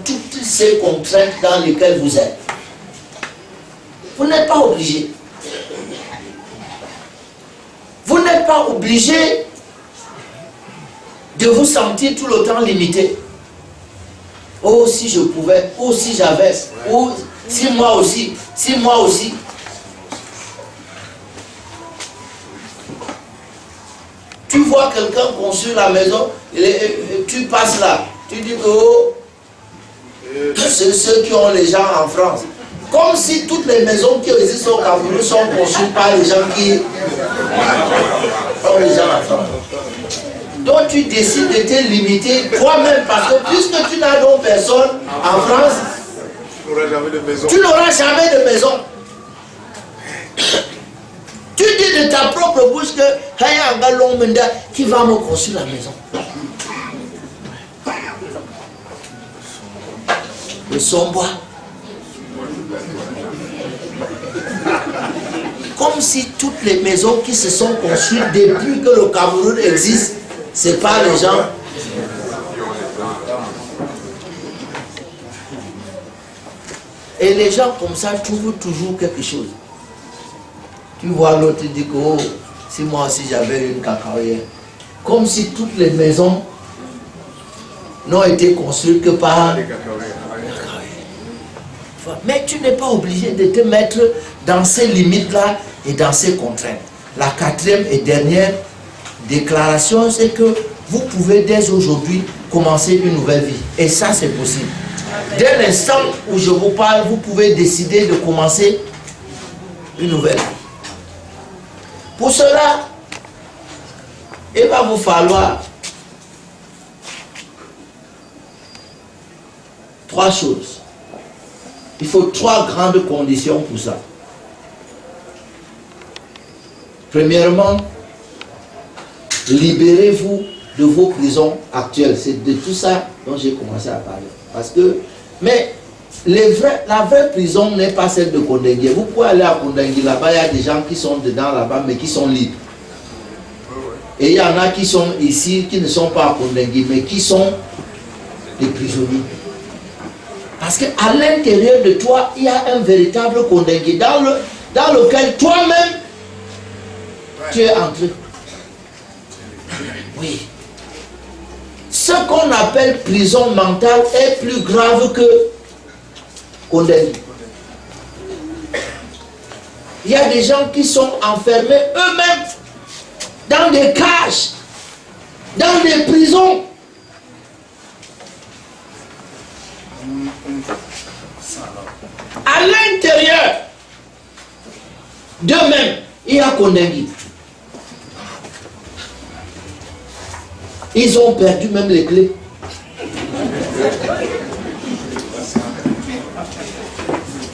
toutes ces contraintes dans lesquelles vous êtes. Vous n'êtes pas obligé. Vous n'êtes pas obligé de vous sentir tout le temps limité. Oh, si je pouvais, oh, si j'avais, oh, si moi aussi, si moi aussi. Tu vois quelqu'un construire la maison, tu passes là, tu dis que oh, c'est ceux qui ont les gens en France. Comme si toutes les maisons qui existent au Cameroun sont construites par les gens qui ont les gens en France. Donc tu décides de te limiter toi-même parce que puisque tu n'as donc personne en France, tu n'auras jamais de maison. Tu dis de ta propre bouche que qui va me construire la maison. Le sombois. Comme si toutes les maisons qui se sont construites depuis que le Cameroun existe, c'est pas les gens. Et les gens comme ça trouvent toujours quelque chose. Tu vois l'autre dit que oh, si moi aussi j'avais une cacahuète. Comme si toutes les maisons n'ont été construites que par les cacahuètes. Mais tu n'es pas obligé de te mettre dans ces limites-là et dans ces contraintes. La quatrième et dernière déclaration, c'est que vous pouvez dès aujourd'hui commencer une nouvelle vie. Et ça, c'est possible. Dès l'instant où je vous parle, vous pouvez décider de commencer une nouvelle vie. Pour cela, il va vous falloir 3 choses. Il faut 3 grandes conditions pour ça. Premièrement, libérez-vous de vos prisons actuelles. C'est de tout ça dont j'ai commencé à parler. Parce que, mais la vraie prison n'est pas celle de Kondengue. Vous pouvez aller à Kondengue, là-bas, il y a des gens qui sont dedans là-bas, mais qui sont libres. Et il y en a qui sont ici, qui ne sont pas à Kondengue, mais qui sont des prisonniers. Parce qu'à l'intérieur de toi, il y a un véritable Kondengue dans lequel toi-même, tu es entré. Oui. Ce qu'on appelle prison mentale est plus grave que Kondengue. Il y a des gens qui sont enfermés eux-mêmes dans des cages, dans des prisons. À l'intérieur d'eux-mêmes, il y a Kondengue. Ils ont perdu même les clés.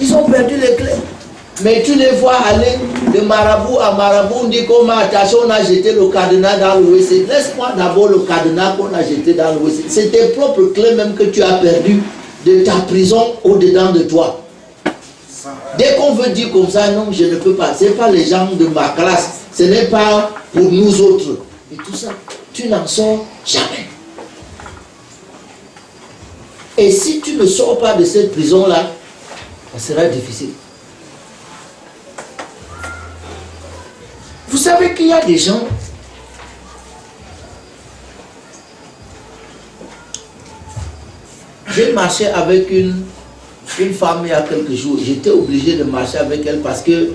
Ils ont perdu les clés. Mais tu les vois aller de marabout à marabout. On dit comment attention, on a jeté le cadenas dans le WC. Laisse-moi d'abord le cadenas qu'on a jeté dans le WC. C'est tes propres clés même que tu as perdu de ta prison au-dedans de toi. Dès qu'on veut dire comme ça, non, je ne peux pas. Ce n'est pas les gens de ma classe. Ce n'est pas pour nous autres. Et tout ça, tu n'en sors jamais. Et si tu ne sors pas de cette prison-là, ça sera difficile. Vous savez qu'il y a des gens j'ai marché avec une femme il y a quelques jours. J'étais obligé de marcher avec elle parce que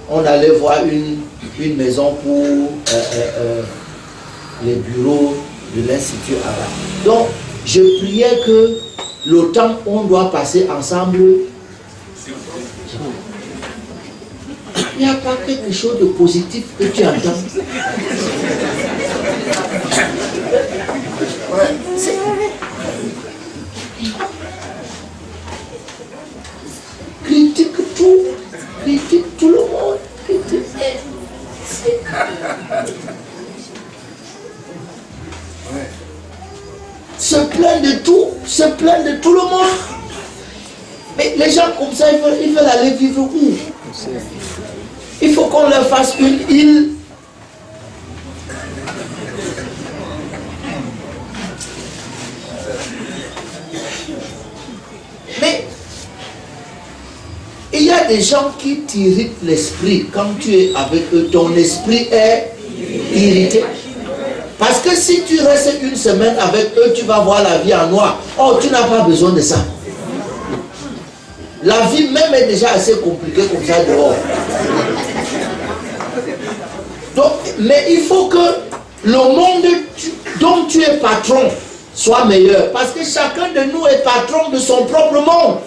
on allait voir une maison pour les bureaux de l'Institut arabe. Donc, je priais que le temps on doit passer ensemble, il n'y a pas quelque chose de positif que tu entends. Critique tout le monde, critique. Se plaint de tout le monde. Mais les gens comme ça, ils veulent aller vivre où? Il faut qu'on leur fasse une île. des gens qui t'irritent l'esprit. Quand tu es avec eux, ton esprit est irrité. Parce que si tu restes une semaine avec eux, tu vas voir la vie en noir. Oh, tu n'as pas besoin de ça. La vie même est déjà assez compliquée comme ça dehors. Donc, mais il faut que le monde dont tu es patron soit meilleur. Parce que chacun de nous est patron de son propre monde.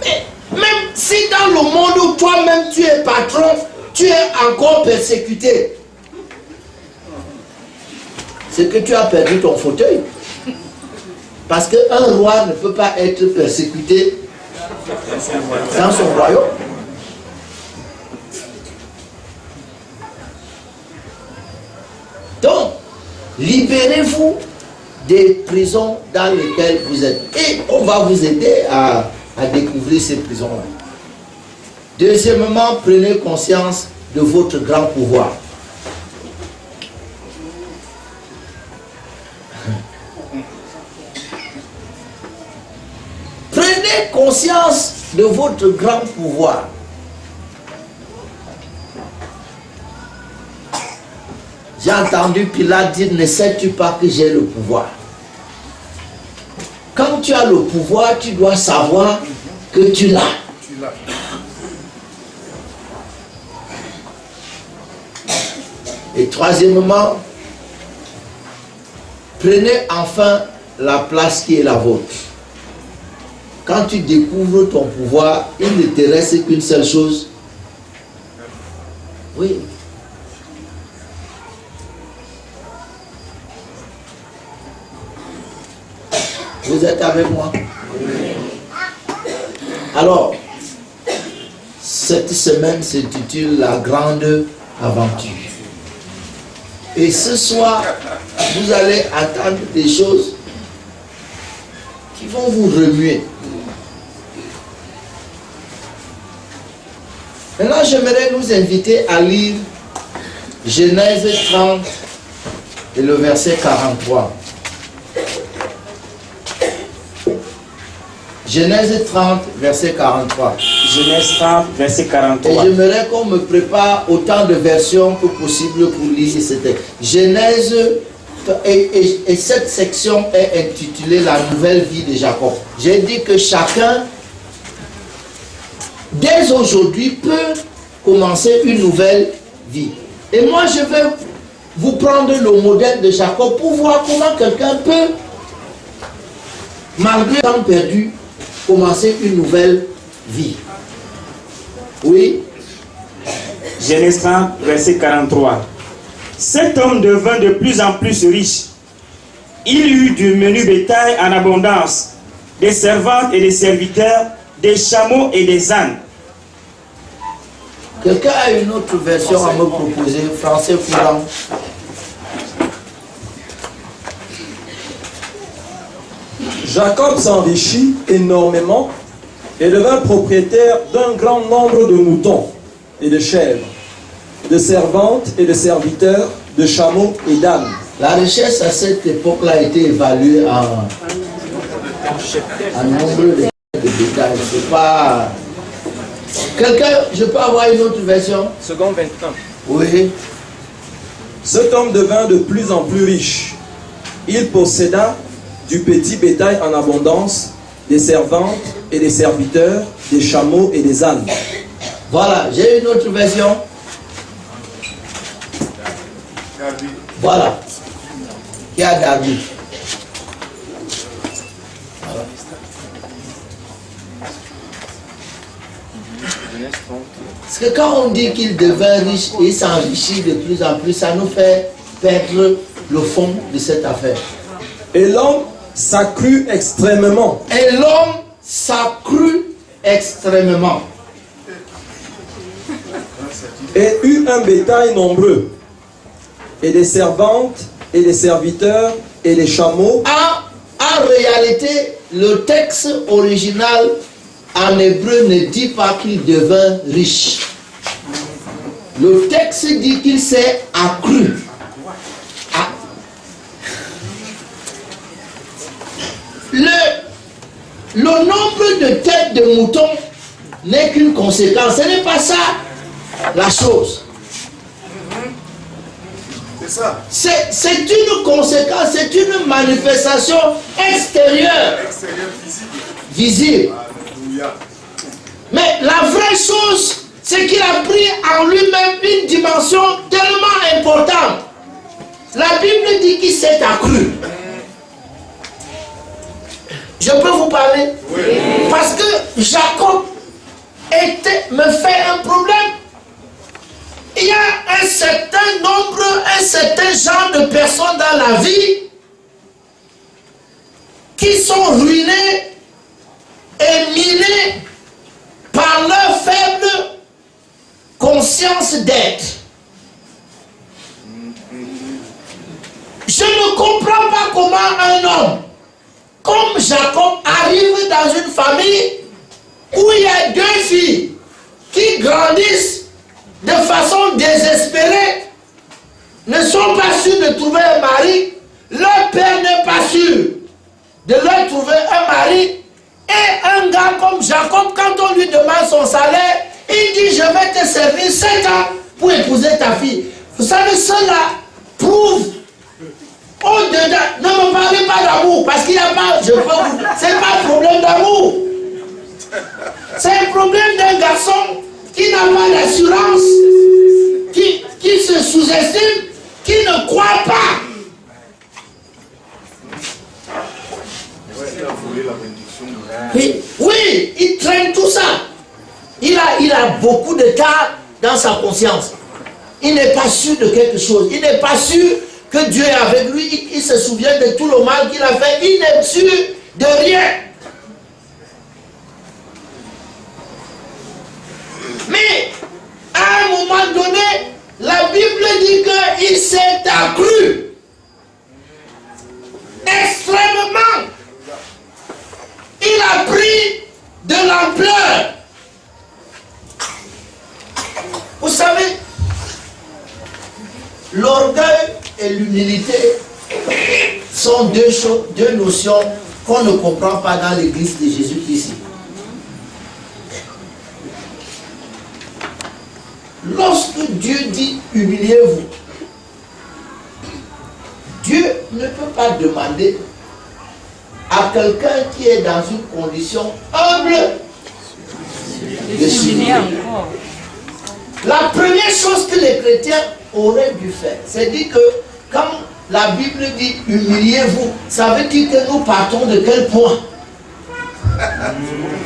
Mais même si dans le monde où toi-même tu es patron, tu es encore persécuté, c'est que tu as perdu ton fauteuil. Parce qu'un roi ne peut pas être persécuté dans son royaume. Donc, libérez-vous des prisons dans lesquelles vous êtes. Et on va vous aider à découvrir ces prisons-là. Deuxièmement, prenez conscience de votre grand pouvoir. Prenez conscience de votre grand pouvoir. J'ai entendu Pilate dire, ne sais-tu pas que j'ai le pouvoir? Quand tu as le pouvoir, tu dois savoir que tu l'as. Et troisièmement, prenez enfin la place qui est la vôtre. Quand tu découvres ton pouvoir, il ne te reste qu'une seule chose. Oui. Vous êtes avec moi? Alors, cette semaine s'intitule La Grande Aventure. Et ce soir, vous allez entendre des choses qui vont vous remuer. Maintenant, j'aimerais nous inviter à lire Genèse 30 et le verset 43. Genèse 30, verset 43. Genèse 30, verset 43. Et j'aimerais qu'on me prépare autant de versions que possible pour lire ce texte. Genèse, et cette section est intitulée La nouvelle vie de Jacob. J'ai dit que chacun, dès aujourd'hui, peut commencer une nouvelle vie. Et moi, je vais vous prendre le modèle de Jacob pour voir comment quelqu'un peut, malgré le temps perdu, commencer une nouvelle vie. Oui. Genèse 30, verset 43. Cet homme devint de plus en plus riche. Il eut du menu bétail en abondance, des servantes et des serviteurs, des chameaux et des ânes. Quelqu'un a une autre version à me proposer, français courant? Jacob s'enrichit énormément et devint propriétaire d'un grand nombre de moutons et de chèvres, de servantes et de serviteurs, de chameaux et d'ânes. La richesse à cette époque-là a été évaluée en nombre de bétail. C'est pas... Quelqu'un, je peux avoir une autre version? Second 21. Oui. Cet homme devint de plus en plus riche. Il posséda du petit bétail en abondance, des servantes et des serviteurs, des chameaux et des ânes. Voilà, j'ai une autre version. Voilà. Qui a David. Voilà. Parce que quand on dit qu'il devint riche et s'enrichit de plus en plus, ça nous fait perdre le fond de cette affaire. Et l'homme s'accrut extrêmement. Et l'homme s'accrut extrêmement. Et eut un bétail nombreux, et des servantes, et des serviteurs, et des chameaux. En réalité, le texte original en hébreu ne dit pas qu'il devint riche. Le texte dit qu'il s'est accru. le nombre de têtes de moutons n'est qu'une conséquence. Ce n'est pas ça la chose. C'est une conséquence, c'est une manifestation extérieure, visible. Mais la vraie chose, c'est qu'il a pris en lui-même une dimension tellement importante. La Bible dit qu'il s'est accru. Je peux vous parler? Oui. Parce que Jacob me fait un problème. Il y a un certain nombre, un certain genre de personnes dans la vie qui sont ruinées et minées par leur faible conscience d'être. Je ne comprends pas comment un homme comme Jacob arrive dans une famille où il y a deux filles qui grandissent de façon désespérée, ne sont pas sûrs de trouver un mari, leur père n'est pas sûr de leur trouver un mari, et un gars comme Jacob, quand on lui demande son salaire, il dit: je vais te servir 7 ans pour épouser ta fille. Vous savez, cela prouve au-dedans. Ne me parlez pas d'amour, parce qu'il n'y a pas, c'est pas un problème d'amour. C'est un problème d'un garçon qui n'a pas d'assurance, qui se sous-estime, qui ne croit pas. Oui, il traîne tout ça. Il a beaucoup de tas dans sa conscience. Il n'est pas sûr de quelque chose. Il n'est pas sûr que Dieu est avec lui. Il se souvient de tout le mal qu'il a fait. Il n'est sûr de rien. Mais à un moment donné, la Bible dit qu'il s'est accru extrêmement. Il a pris de l'ampleur. Vous savez, l'orgueil et l'humilité sont deux notions qu'on ne comprend pas dans l'église de Jésus-Christ. Lorsque Dieu dit humiliez-vous, Dieu ne peut pas demander à quelqu'un qui est dans une condition humble de s'humilier. La première chose que les chrétiens auraient dû faire, c'est dire que quand la Bible dit humiliez-vous, ça veut dire que nous partons de quel point?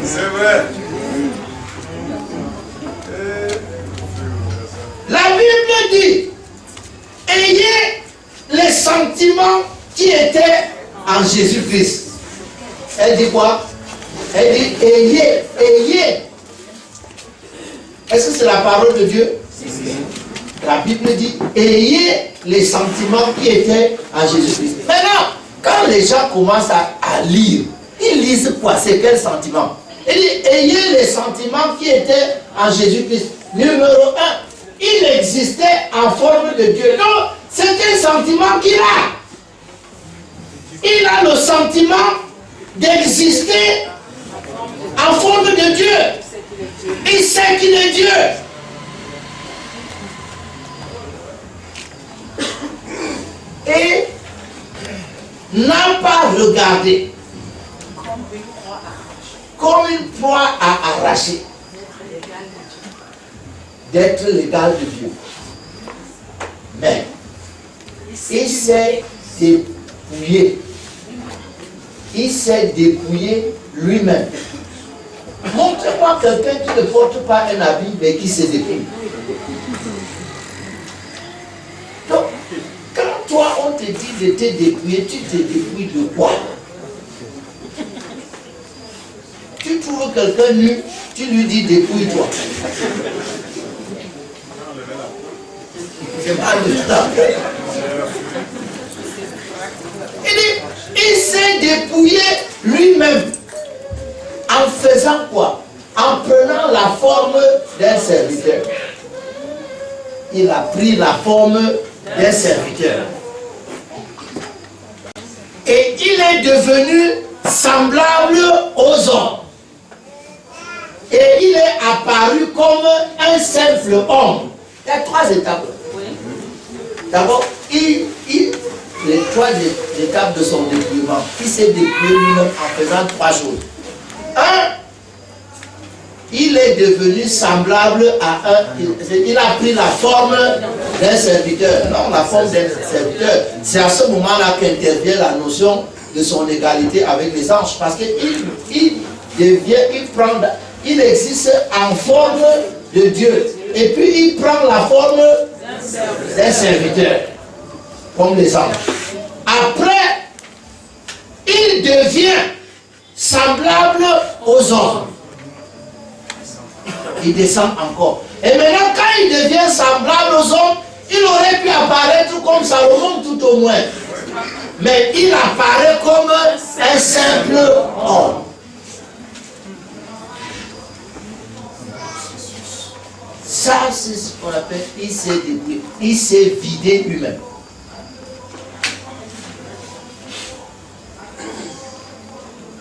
C'est vrai. La Bible dit ayez les sentiments qui étaient en Jésus-Christ. Elle dit quoi? Elle dit ayez. Est-ce que c'est la parole de Dieu? La Bible dit ayez les sentiments qui étaient en Jésus-Christ. Maintenant, quand les gens commencent à lire, ils lisent quoi? C'est quel sentiment? Il dit ayez les sentiments qui étaient en Jésus-Christ. Numéro 1, il existait en forme de Dieu. Non, c'est un sentiment qu'il a. Il a le sentiment d'exister en forme de Dieu. Il sait qu'il est Dieu. Et n'a pas regardé comme une proie à arracher d'être l'égal de Dieu. Mais il s'est dépouillé. Il s'est dépouillé lui-même. Montre-moi quelqu'un qui ne porte pas un habit mais qui se dépouille. Donc, quand toi on te dit de te dépouiller, tu te dépouilles de quoi? Tu trouves quelqu'un nu, tu lui dis dépouille-toi. C'est pas le temps. Il s'est dépouillé lui-même. En faisant quoi? En prenant la forme d'un serviteur. Il a pris la forme d'un serviteur. Et il est devenu semblable aux hommes. Et il est apparu comme un simple homme. Il y a 3 étapes. D'abord, les 3 étapes de son dépouillement. Il s'est dépouillé lui-même en faisant 3 choses. 1, il est devenu semblable à il a pris la forme d'un serviteur. Non, la forme d'un serviteur. C'est à ce moment-là qu'intervient la notion de son égalité avec les anges. Parce qu'il existe en forme de Dieu. Et puis il prend la forme d'un serviteur, comme les anges. Après, il devient semblable aux hommes. Il descend encore. Et maintenant, quand il devient semblable aux hommes, il aurait pu apparaître comme Salomon tout au moins. Mais il apparaît comme un simple homme. Ça, c'est ce qu'on appelle, il s'est dépouillé, il s'est vidé lui-même.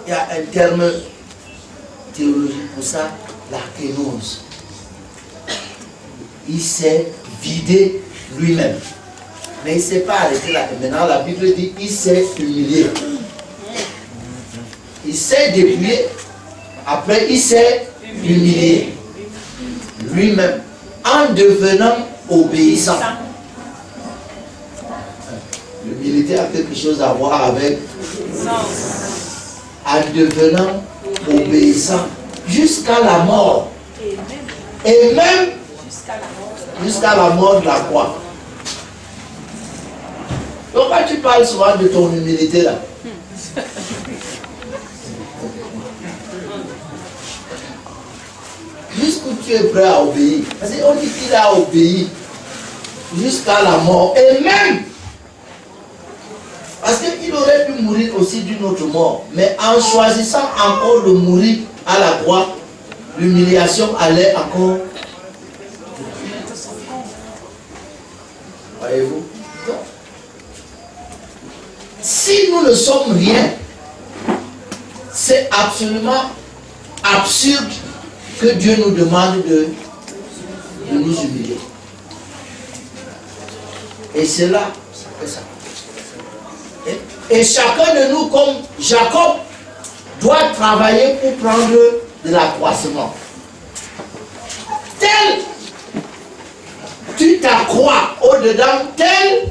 Il y a un terme théologique pour ça, la kénose. Il s'est vidé lui-même. Mais il ne s'est pas arrêté là. Et maintenant, la Bible dit il s'est humilié. Il s'est dépouillé. Après, il s'est humilié. Lui-même. En devenant obéissant. L'humilité a quelque chose à voir avec. En devenant obéissant. Jusqu'à la mort. Et même jusqu'à la mort de la croix. Donc quand tu parles souvent de ton humilité là, jusqu'où tu es prêt à obéir. Parce qu'on dit qu'il a obéi jusqu'à la mort. Et même, parce qu'il aurait pu mourir aussi d'une autre mort. Mais en choisissant encore de mourir à la croix, l'humiliation allait encore. Voyez-vous? Donc, si nous ne sommes rien, c'est absolument absurde que Dieu nous demande de nous humilier. Et c'est là que ça. Et chacun de nous, comme Jacob, doit travailler pour prendre de l'accroissement. Tel tu t'accrois au-dedans, tel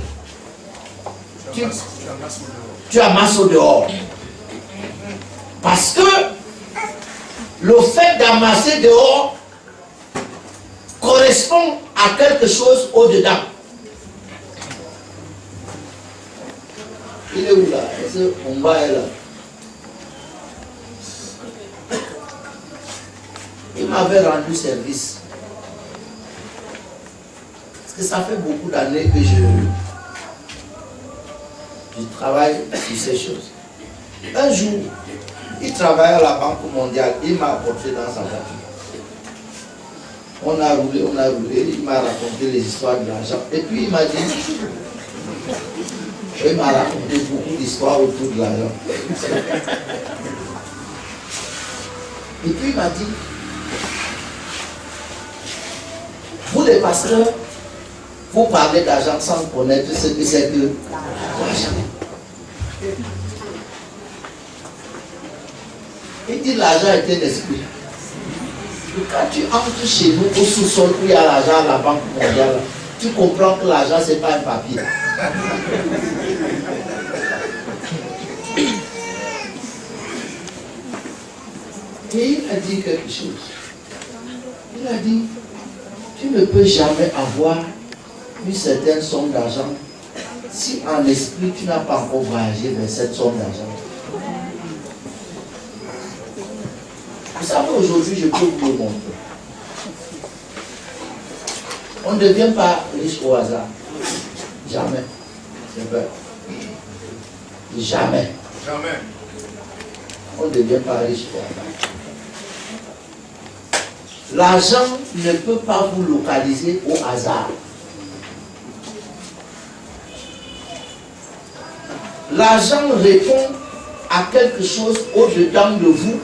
tu amasses au dehors. Parce que le fait d'amasser dehors correspond à quelque chose au-dedans. Il est où là? Est-ce qu'on va là? Il m'avait rendu service. Parce que ça fait beaucoup d'années que je travaille sur ces choses. Un jour, il travaillait à la Banque mondiale. Il m'a apporté dans sa voiture. On a roulé. Il m'a raconté les histoires de l'argent. Et puis il m'a dit, il m'a raconté beaucoup d'histoires autour de l'argent. Et puis il m'a dit, vous les pasteurs, vous parlez d'argent sans connaître ce que c'est que l'argent. Il dit l'argent est un esprit. Quand tu entres chez nous au sous-sol où il y a l'argent à la Banque mondiale, tu comprends que l'argent c'est pas un papier. Et il a dit quelque chose. Il a dit, tu ne peux jamais avoir une certaine somme d'argent si en esprit tu n'as pas encore voyagé vers cette somme d'argent. Vous savez, aujourd'hui, je peux vous le montrer. On ne devient pas riche au hasard. Jamais. C'est vrai. Jamais. Jamais. On ne devient pas riche au hasard. L'argent ne peut pas vous localiser au hasard. L'argent répond à quelque chose au-dedans de vous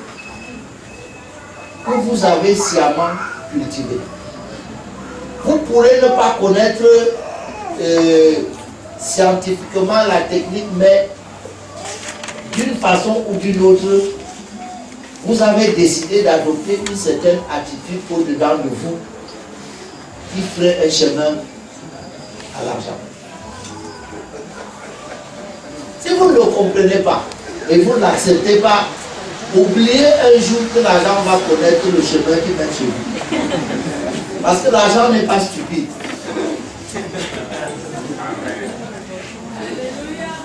que vous avez sciemment cultivé. Vous pourrez ne pas connaître scientifiquement la technique, mais d'une façon ou d'une autre, vous avez décidé d'adopter une certaine attitude au-dedans de vous qui ferait un chemin à l'argent. Si vous ne le comprenez pas et vous ne l'acceptez pas, oubliez un jour que l'argent va connaître le chemin qui mène chez vous. Parce que l'argent n'est pas stupide.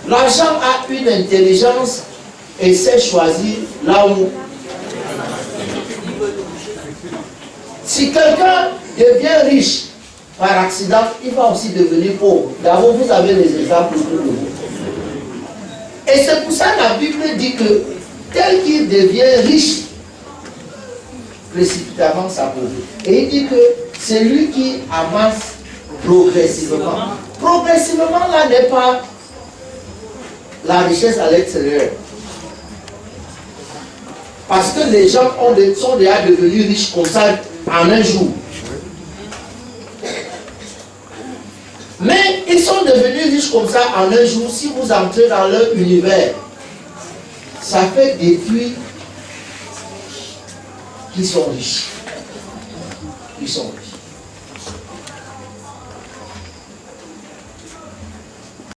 L'argent a une intelligence et sait choisir là où. Si quelqu'un devient riche par accident, il va aussi devenir pauvre. D'abord, vous avez les exemples autour de vous. Et c'est pour ça que la Bible dit que tel qu'il devient riche, précipitamment s'appauvrit. Et il dit que c'est lui qui amasse progressivement. Progressivement, là n'est pas la richesse à l'extérieur. Parce que les gens sont déjà devenus riches comme ça en un jour. Mais ils sont devenus riches comme ça en un jour. Si vous entrez dans leur univers, ça fait depuis qu'ils sont riches. Ils sont riches.